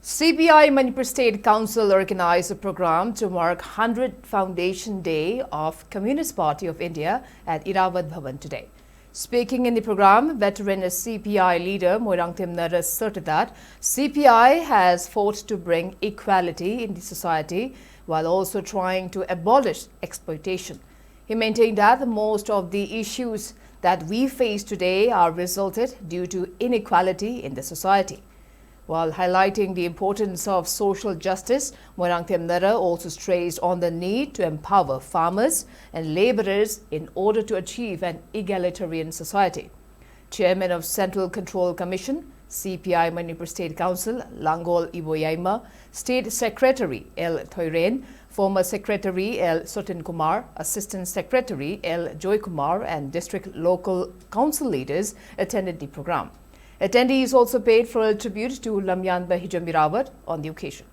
CPI Manipur State Council organized a program to mark 100th Foundation Day of Communist Party of India at Iravad Bhavan today. Speaking in the program, veteran CPI leader Moirangthim Nara asserted that CPI has fought to bring equality in the society while also trying to abolish exploitation. He maintained that most of the issues that we face today are resulted due to inequality in the society. While highlighting the importance of social justice, Moirangthim Nara also stressed on the need to empower farmers and laborers in order to achieve an egalitarian society. Chairman of Central Control Commission, CPI Manipur State Council, Langol Iboyaima, State Secretary L. Thoiren, former Secretary L. Sotin Kumar, Assistant Secretary L. Joy Kumar and District Local Council leaders attended the program. Attendees also paid for a tribute to Lamyan Bahijamirawat on the occasion.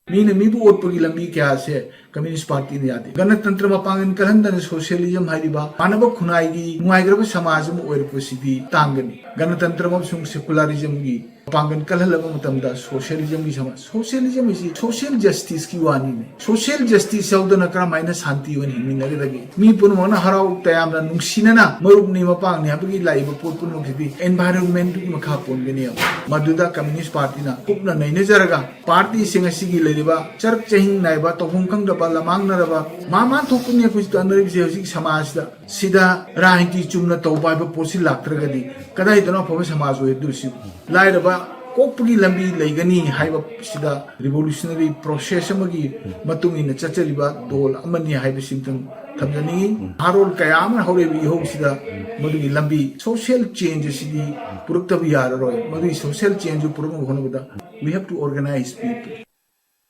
मीने मीबु ओटपगी लंबी क्या से communist party ने यादे गणतंत्र मपांगन कलहंदन socialism हाइबा मानव खुनाइगी मुआइग्रब समाज म ओइरपसिदी तांगनी गणतंत्र म सुंग सेकुलरिज्म गी पांगन कलहलब मतमदा सोशलिज्म की समाज सोशलिज्म इसी सोशल जस्टिस की वानी ने सोशल जस्टिस याउदन क्रमाइना शांति वन हिमिनगे दगे मी पुनमना हराउ तयामना नुंसिनना मरुबनी मपांगनी हबगी लाइब पोट पुनमखिबी एनवायरनमेंट की मखा पोनगनी मदुदा कम्युनिस्ट पार्टी ना कुपना नैने जरगा पार्टी सिंगसिगी लेरिबा चरक चहिंग नाइबा तोहुं खंगदबा लमांगनरबा मामा थोकुने कुछ तनरिबसे हजिक समाजदा सिदा राहिती चुमना तौबाइबा पोसि लाक्त्रगदी कदाइदनो फबा समाज होय दुसि लाइरबा कोपगी लंबी लेगनी हाइबा सिदा रिवोल्यूशनरी प्रोसेस अमगी मतुंगिन चचरिबा दोल अमनी हाइबा सिंतन थमजनी हारोल कयाम हौरेबी होसिदा मदुगी लंबी सोशल चेंज सिदी पुरक्तबी याररोय मदुगी सोशल चेंज पुरम होनबदा we have to organize people